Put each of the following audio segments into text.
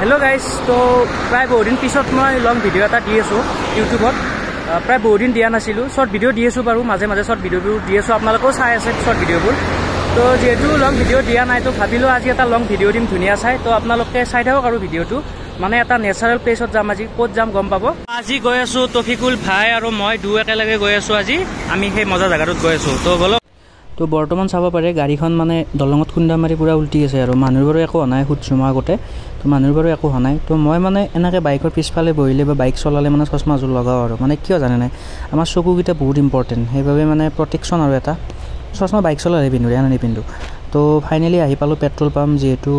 hello guys तो प्राय बहुत दिन पिছত मैं लंग भिडिओ এটা দি আছো ইউটিউবত प्राय बहुत दिन দিয়া নাছিলো শর্ট ভিডিও দি আছো বাৰু মাঝে মাঝে শৰ্ট ভিডিওবোৰ দি আছো আপোনালোকেও চাই আছে শৰ্ট ভিডিওবোৰ তো যেহেতু লং ভিডিও দিয়া নাই তো ভাবিলো আজি এটা লং ভিডিও দিম ধুনিয়া চাই তো আপোনালোকে চাই থাকক আৰু ভিডিওটো মানে এটা নেচাৰেল প্লেছত যাম আজি ক'ত যাম গম পাব আজি গৈ আছো তফিকুল ভাই আৰু মই দুই একেলগে গৈ আছো আজি আমি সেই মজা জায়গাটোত গৈ আছো তো বলো তো বৰ্তমান চাব পাৰে গাড়ীখন মানে দলঙত খুন্দা মাৰি পুৰা উল্টি আছে আৰু মানুহৰ একো নাই খুদছুমা আগতে তো মানুহৰ একো নাই তো মই মানে এনেকৈ বাইকৰ পিছফালে বহিলে বা বাইক চলালে মানে চশমা জোৰ লগাও আৰু মানে কিয় জানে নাই আমাৰ চকুকেইটা বহুত ইম্পৰ্টেণ্ট সেইবাবে মানে প্ৰটেকশ্যন আৰু এটা চশমা বাইক চলালে পিন্ধো এনে নিপিন্ধো তো ফাইনেলি আহি পালোঁ পেট্ৰল পাম্প যিহেতু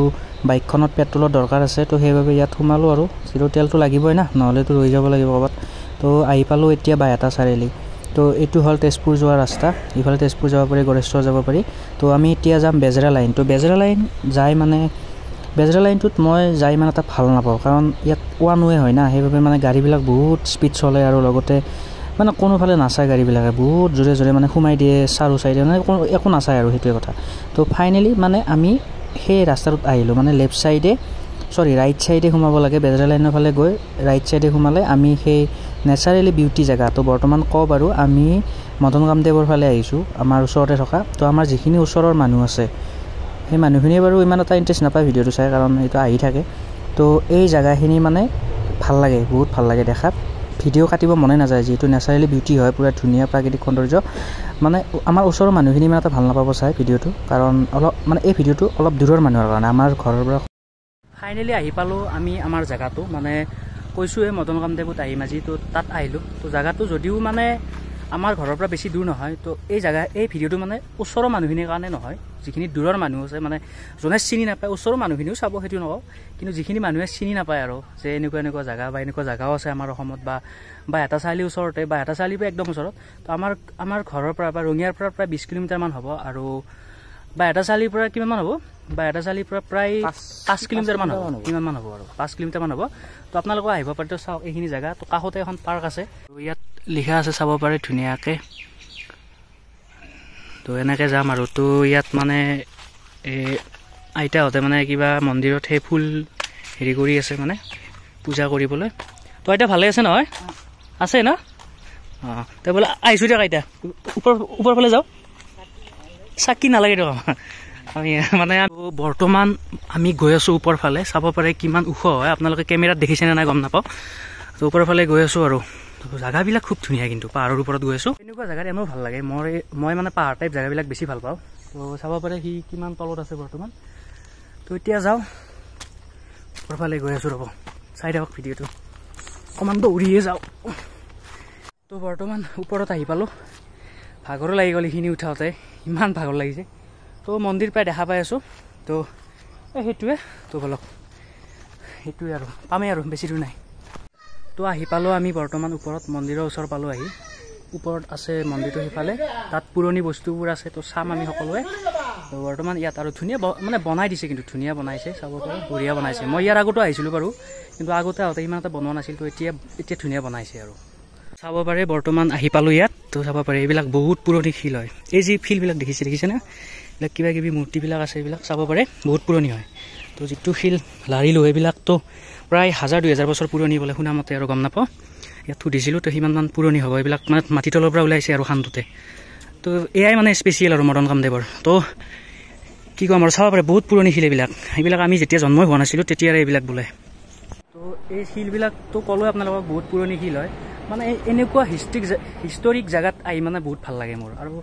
বাইকখনত পেট্ৰলৰ দৰকাৰ আছে তো সেইবাবে ইয়াত সোমালোঁ আৰু যিটো তেলটো লাগিবই না নহ'লেতো ৰৈ যাব লাগিব ক'ৰবাত তো আহি পালোঁ এতিয়া বাইহাটা চাৰিআলি তো এইটো হ'ল তেজপুৰ যোৱা ৰাস্তা ইফালে তেজপুৰ যাব পাৰি গড়েশ্বৰ যাব পাৰি তো আমি এতিয়া যাম বেজেৰা লাইন তো বেজেৰা লাইন যাই মানে বেজেৰা লাইনটোত মই যাই মানে এটা ভাল নাপাওঁ কাৰণ ইয়াত ওৱান ৱে হয় না সেইবাবে মানে গাড়ীবিলাক বহুত স্পীড চলে আৰু লগতে মানে কোনোফালে নাচায় গাড়ীবিলাকে বহুত জোৰে জোৰে মানে সোমাই দিয়ে চাৰু চাইডে মানে একো নাচায় আৰু সেইটোৱে কথা তো ফাইনেলি মানে আমি সেই ৰাস্তাটোত আহিলোঁ মানে লেফ্ট চাইডে ৰাইট চাইডে সোমাব লাগে বেজেৰা লাইনৰ ফালে গৈ ৰাইট চাইডে সোমালে আমি সেই নেচাৰেলি বিউটি জেগা তো বৰ্তমান কওঁ বাৰু আমি মদন কামদেৱৰ ফালে আহিছোঁ আমাৰ ওচৰতে থকা তো আমাৰ যিখিনি ওচৰৰ মানুহ আছে সেই মানুহখিনিয়ে বাৰু ইমান এটা ইণ্টাৰেষ্ট নাপায় ভিডিঅ'টো চাই কাৰণ এইটো আহি থাকে তো এই জেগাখিনি মানে ভাল লাগে বহুত ভাল লাগে দেখাত ভিডিঅ' কাটিব মনে নাযায় যিহেতু নেচাৰেলি বিউটি হয় পুৰা ধুনীয়া প্ৰাকৃতিক সৌন্দৰ্য মানে আমাৰ ওচৰৰ মানুহখিনি ইমান এটা ভাল নাপাব চাই ভিডিঅ'টো কাৰণ অলপ মানে এই ভিডিঅ'টো অলপ দূৰৰ মানুহৰ কাৰণে আমাৰ ঘৰৰ পৰা ফাইনেলি আহি পালোঁ আমি আমাৰ জেগাটো মানে কৈছোঁহে মদন কামদেৱত আহিম আজি তো তাত আহিলোঁ তো জেগাটো যদিও মানে আমাৰ ঘৰৰ পৰা বেছি দূৰ নহয় তো এই ভিডিঅ'টো মানে ওচৰৰ মানুহখিনিৰ কাৰণে নহয় যিখিনি দূৰৰ মানুহ আছে মানে যোনে চিনি নাপায় ওচৰৰ মানুহখিনিও চাব সেইটো নকওঁ কিন্তু যিখিনি মানুহে চিনি নাপায় আৰু যে এনেকুৱা জেগা বা এনেকুৱা জেগাও আছে আমাৰ অসমত বা এটা চাৰিআলিৰ ওচৰতে বা এটা চাৰিআলিৰ পৰা একদম ওচৰত তো আমাৰ ঘৰৰ পৰা বা ৰঙিয়াৰ পৰা প্ৰায় 20 কিলোমিটাৰমান হ'ব আৰু বা এটা চাৰিআলিৰ পৰা কিমানমান হ'ব বা এটা চাৰিআলিৰ পৰা প্ৰায় 5 কিলোমিটাৰমান হ'ব কিমানমান হ'ব আৰু 5 কিলোমিটাৰমান হ'ব তো আপোনালোকে আহিব পাৰে তো চাওক এইখিনি জেগা তো কাষতে এখন পাৰ্ক আছে তো ইয়াত লিখা আছে চাব পাৰে ধুনীয়াকৈ তো এনেকৈ যাম আৰু তো ইয়াত মানে আইতাহঁতে মানে কিবা মন্দিৰত সেই ফুল হেৰি কৰি আছে মানে পূজা কৰিবলৈ তো আইতা ভালে আছে নহয় আছে ন অঁ তো বোলে আহিছোঁ দিয়ক আইতা ওপৰ ফালে যাওঁ চাকি নালাগে দিয়ক আমি মানে বৰ্তমান আমি গৈ আছোঁ ওপৰ ফালে চাব পাৰে কিমান ওখ হয় আপোনালোকে কেমেৰাত দেখিছেনে নাই গম নাপাওঁ তো ওপৰ ফালে গৈ আছোঁ আৰু জেগাবিলাক খুব ধুনীয়া কিন্তু পাহাৰৰ ওপৰত গৈ আছোঁ এনেকুৱা জেগাত এনেও ভাল লাগে মই মানে পাহাৰ টাইপ জেগাবিলাক বেছি ভাল পাওঁ তো চাব পাৰে সি কিমান তলত আছে বৰ্তমান তো এতিয়া যাওঁ ওপৰ ফালে গৈ আছোঁ ৰ'ব চাই থাকক ভিডিঅ'টো অকণমান দৌৰিয়ে যাওঁ তো বৰ্তমান ওপৰত আহি পালোঁ ভাগৰো লাগি গ'ল এইখিনি উঠাওঁতে ইমান ভাগৰ লাগিছে তো মন্দিৰ প্ৰায় দেখা পাই আছোঁ তো সেইটোৱে তো বলক সেইটোৱে আৰু পামেই আৰু বেছি দূৰ নাই তো আহি পালোঁ আমি বৰ্তমান ওপৰত মন্দিৰৰ ওচৰ পালোঁ আহি ওপৰত আছে মন্দিৰটো সিফালে তাত পুৰণি বস্তুবোৰ আছে তো চাম আমি সকলোৱে তো বৰ্তমান ইয়াত আৰু ধুনীয়া মানে বনাই দিছে কিন্তু ধুনীয়া বনাইছে চাব পাৰে বঢ়িয়া বনাইছে মই ইয়াৰ আগতো আহিছিলোঁ বাৰু কিন্তু আগতে আহোঁতে ইমান এটা বনোৱা নাছিল তো এতিয়া ধুনীয়া বনাইছে আৰু চাব পাৰে বৰ্তমান আহি পালোঁ ইয়াত তো চাব পাৰে এইবিলাক বহুত পুৰণি শিল হয় এই যি শিলবিলাক দেখিছেনে এইবিলাক কিবা কিবি মূৰ্তিবিলাক আছে এইবিলাক চাব পাৰে বহুত পুৰণি হয় তো যিটো শিল লাৰিলোঁ এইবিলাকতো প্ৰায় 1000-2000 বছৰ পুৰণি বোলে শুনামতে আৰু গম নাপাওঁ ইয়াত সুধিছিলোঁ তো সিমানমান পুৰণি হ'ব এইবিলাক মানে মাটি তলৰ পৰা ওলাইছে আৰু খান্দোতে তো এয়াই মানে স্পেচিয়েল আৰু মদন কামদেৱৰ তো কি ক'ম আৰু চাব পাৰে বহুত পুৰণি শিল এইবিলাক আমি যেতিয়া জন্মই হোৱা নাছিলোঁ তেতিয়াৰে এইবিলাক বোলে তো এই শিলবিলাকতো ক'লোৱে আপোনালোকক বহুত পুৰণি শিল হয় মানে এনেকুৱা হিষ্টৰিক জেগাত আহি মানে বহুত ভাল লাগে মোৰ আৰু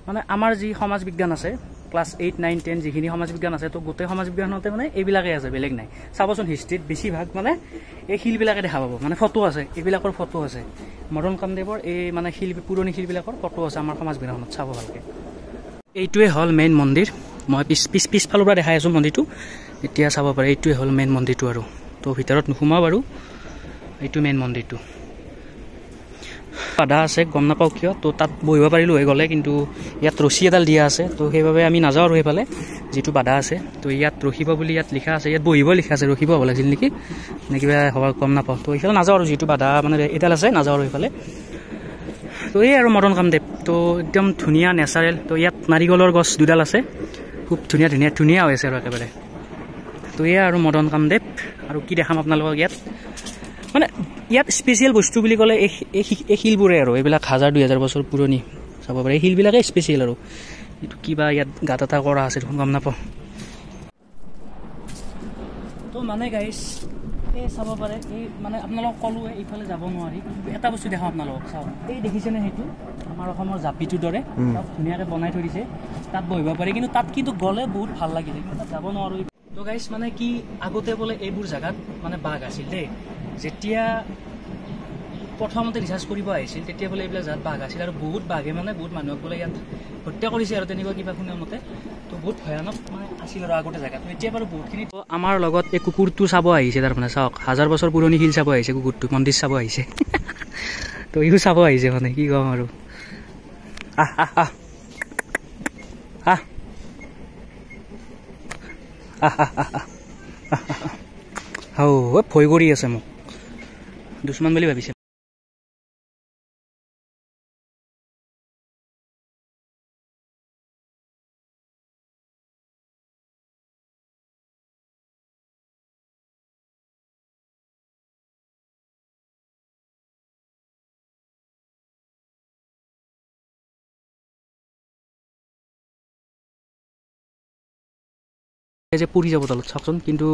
মানে আমাৰ যি সমাজ বিজ্ঞান আছে ক্লাছ 8, 9, 10 যিখিনি সমাজ বিজ্ঞান আছে তো গোটেই সমাজ বিজ্ঞানতে মানে এইবিলাকেই আছে বেলেগ নাই চাবচোন হিষ্ট্ৰীত বেছিভাগ মানে এই শিলবিলাকে দেখা পাব মানে ফটো আছে এইবিলাকৰ ফটো আছে মদন কামদেৱৰ এই মানে পুৰণি শিলবিলাকৰ ফটো আছে আমাৰ সমাজ বিজ্ঞানখনত চাব ভালকৈ এইটোৱে হ'ল মেইন মন্দিৰ মই পিছফালৰ পৰা দেখাই আছোঁ মন্দিৰটো এতিয়া চাব পাৰে এইটোৱে হ'ল মেইন মন্দিৰটো আৰু তো ভিতৰত নোসোমাওঁ বাৰু এইটো মেইন মন্দিৰটো বাধা আছে গম নাপাওঁ কিয় তো তাত বহিব পাৰিলোঁ হৈ গ'লে কিন্তু ইয়াত ৰছী এডাল দিয়া আছে তো সেইবাবে আমি নাযাওঁ আৰু সেইফালে যিটো বাধা আছে তো ইয়াত ৰখিব বুলি ইয়াত লিখা আছে ইয়াত বহিব লিখা আছে ৰখিব হ'ব লাগিছিল নেকি নে কিবা হ'ব গম নাপাওঁ তো এইফালে নাযাওঁ আৰু যিটো বাধা মানে এডাল আছে নাযাওঁ আৰু সেইফালে তো এই আৰু মদন কামদেৱ তো একদম ধুনীয়া নেচাৰেল তো ইয়াত নাৰিকলৰ গছ দুডাল আছে খুব ধুনীয়া হৈ আছে আৰু একেবাৰে তো এয়া আৰু মদন কামদেৱ আৰু কি দেখাম আপোনালোকক ইয়াত মানে ইয়াত স্পেচিয়েল বস্তু বুলি ক'লে এই শিলবোৰে আৰু এইবিলাক 1000-2000 বছৰ পুৰণি চাব পাৰে এই শিলবিলাকে স্পেচিয়েল আৰু এইটো কিবা ইয়াত গাঁত এটা কৰা আছে দেখোন গম নাপাওঁ তো মানে গাইছ এই চাব পাৰে এই মানে আপোনালোকক ক'লোৱে এইফালে যাব নোৱাৰি এটা বস্তু দেখাওঁ আপোনালোকক চাওক এই দেখিছেনে সেইটো আমাৰ অসমৰ জাপিটোৰ দৰে ধুনীয়াকৈ বনাই থৈ দিছে তাত বহিব পাৰি কিন্তু তাত কিন্তু গ'লে বহুত ভাল লাগিছে কিন্তু তাত যাব নোৱাৰোঁ তো গাইছ মানে কি আগতে বোলে এইবোৰ জেগাত মানে বাঘ আছিল দেই যেতিয়া প্ৰথমতে ৰিচাৰ্জ কৰিব আহিছিল তেতিয়া বোলে এইবিলাক জেগাত বাঘ আছিল আৰু বহুত বাঘে মানে বহুত মানুহক বোলে ইয়াত হত্যা কৰিছে আৰু তেনেকুৱা কিবা শুনাৰ মতে তো বহুত ভয়ানক মানে আছিল আৰু আগতে জেগাটো এতিয়া বাৰু বহুতখিনি আমাৰ লগত এই কুকুৰটো চাব আহিছে তাৰমানে চাওক 1000 বছৰ পুৰণি শিল চাব আহিছে কুকুৰটো মন্দিৰ চাব আহিছে তো ইও চাব আহিছে মানে কি ক'ম আৰু আহ আহ আহ আহ ভয় কৰি আছে মোক দুশ্মন বুলি ভাবিছে যে পুৰি যাব তলত চাওকচোন কিন্তু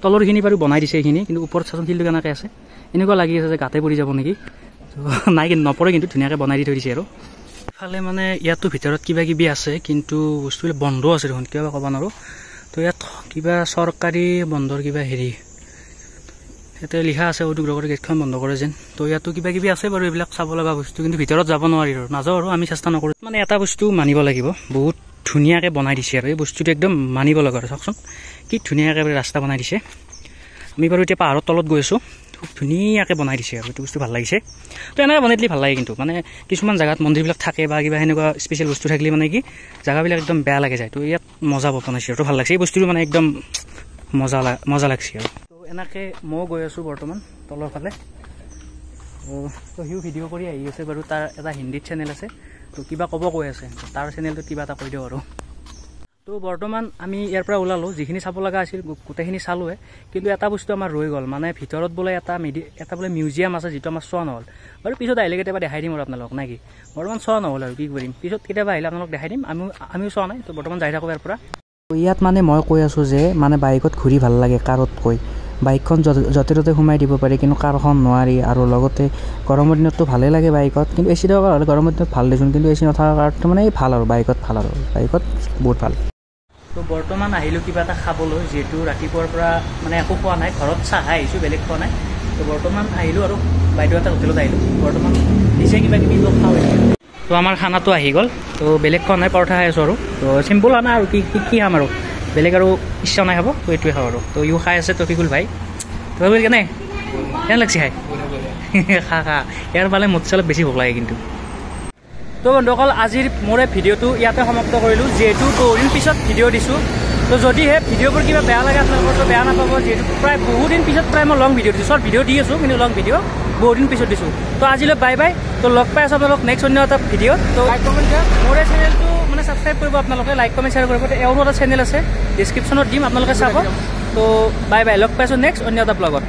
তলৰখিনি বাৰু বনাই দিছে এইখিনি কিন্তু ওপৰত চাচোন শিলটো কেনেকৈ আছে এনেকুৱা লাগি আছে যে গাতে পৰি যাব নেকি নাই কিন্তু নপৰে কিন্তু ধুনীয়াকৈ বনাই দি থৈ দিছে আৰু ইফালে মানে ইয়াতো ভিতৰত কিবা কিবি আছে কিন্তু বস্তুবিলাক বন্ধ আছে দেখোন কিবা ক'ব নোৱাৰোঁ তো ইয়াত কিবা চৰকাৰী বন্ধৰ কিবা হেৰি ইয়াতে লিখা আছে উদ্যোগৰ গেটখন বন্ধ কৰে যেন তো ইয়াতো কিবা কিবি আছে বাৰু এইবিলাক চাব লগা বস্তু কিন্তু ভিতৰত যাব নোৱাৰি আৰু নাযাওঁ আৰু আমি চেষ্টা নকৰোঁ মানে এটা বস্তু মানিব লাগিব বহুত ধুনীয়াকৈ বনাই দিছে আৰু এই বস্তুটো একদম মানিব লগা আৰু চাওকচোন কি ধুনীয়াকৈ ৰাস্তা বনাই দিছে আমি বাৰু এতিয়া পাহাৰৰ তলত গৈ আছোঁ খুব ধুনীয়াকৈ বনাই দিছে আৰু এইটো বস্তু ভাল লাগিছে তো এনেকৈ বনাই দিলে ভাল লাগে কিন্তু মানে কিছুমান জেগাত মন্দিৰবিলাক থাকে বা কিবা সেনেকুৱা স্পেচিয়েল বস্তু থাকিলে মানে কি জেগাবিলাক একদম বেয়া লাগে যায় তো ইয়াত মজা বনাইছে আৰু ভাল লাগিছে এই বস্তুটো মানে একদম মজা লাগছে আৰু তো এনেকৈ মই গৈ আছোঁ বৰ্তমান তলৰ ফালে তো সিও ভিডিঅ' কৰি আহি আছে বাৰু তাৰ এটা হিন্দীত চেনেল আছে তো কিবা ক'ব কৈ আছে তাৰ চেনেলটোত কিবা এটা কৈ দিওঁ আৰু তো বৰ্তমান আমি ইয়াৰ পৰা ওলালোঁ যিখিনি চাব লগা আছিল গোটেইখিনি চালোঁৱে কিন্তু এটা বস্তু আমাৰ ৰৈ গ'ল মানে ভিতৰত বোলে এটা বোলে মিউজিয়াম আছে যিটো আমাৰ চোৱা নহ'ল বাৰু পিছত আহিলে কেতিয়াবা দেখাই দিম আৰু আপোনালোকক নে কি বৰ্তমান চোৱা নহ'ল আৰু কি কৰিম পিছত কেতিয়াবা আহিলে আপোনালোকক দেখাই দিম আমিও চোৱা নাই তো বৰ্তমান যাই থাকোঁ ইয়াৰ পৰা ইয়াত মানে মই কৈ আছোঁ যে মানে বাইকত ঘূৰি ভাল লাগে কাৰতকৈ বাইকখন য'তে ত'তে সোমাই দিব পাৰি কিন্তু কাৰখন নোৱাৰি আৰু লগতে গৰমৰ দিনততো ভালেই লাগে বাইকত কিন্তু এচি থকা হ'লে গৰমৰ দিনত ভাল দেচোন কিন্তু এচি নথকাৰ কাৰণটো মানে ভাল আৰু বাইকত বহুত ভাল তো বৰ্তমান আহিলোঁ কিবা এটা খাবলৈ যিহেতু ৰাতিপুৱাৰ পৰা মানে একো খোৱা নাই ঘৰত চাহ আহিছোঁ বেলেগ খোৱা নাই তো বৰ্তমান আহিলোঁ আৰু বাইদেউ এটা হোটেলত আহিলোঁ বৰ্তমান নিজে কিবা কিবি খাওঁ তো আমাৰ খানাটো আহি গ'ল তো বেলেগ খোৱা নাই পৰঠা খাই আছোঁ আৰু তো চিম্পুল খানা আৰু কি খাম আৰু বেলেগ আৰু ইচ্ছা নাই খাব তো এইটোৱে খাওঁ আৰু তো ইও খাই আছে তফিকুল ভাই তফিকুল কেনে লাগছে খাই খা ইয়াৰ ফালে মোতছে অলপ বেছি ভোক লাগে কিন্তু তো বন্ধুসকল আজিৰ মোৰ ভিডিঅ'টো ইয়াতে সমাপ্ত কৰিলোঁ যিহেতু বহুদিন পিছত ভিডিঅ' দিছোঁ তো যদিহে ভিডিঅ'বোৰ কিবা বেয়া লাগে আপোনালোকৰতো বেয়া নাপাব যিহেতু প্ৰায় বহুদিন পিছত মই লং ভিডিঅ' দিছোঁ শ্বৰ্ট ভিডিঅ' দি আছোঁ কিন্তু লং ভিডিঅ' বহুদিন পিছত দিছোঁ তো আজিলৈ বাই বাই তো লগ পাই আছোঁ আপোনালোক নেক্সট অন্য এটা ভিডিঅ'ত তো মোৰ এই চেনেলটো মানে ছাবস্ক্ৰাইব কৰিব আপোনালোকে লাইক কমেণ্ট শ্বেয়াৰ কৰিব এওঁৰো এটা চেনেল আছে ডিছক্ৰিপশ্যনত দিম আপোনালোকে চাব তো বাই বাই লগ পাইছোঁ নেক্সট অন্য এটা ব্লগত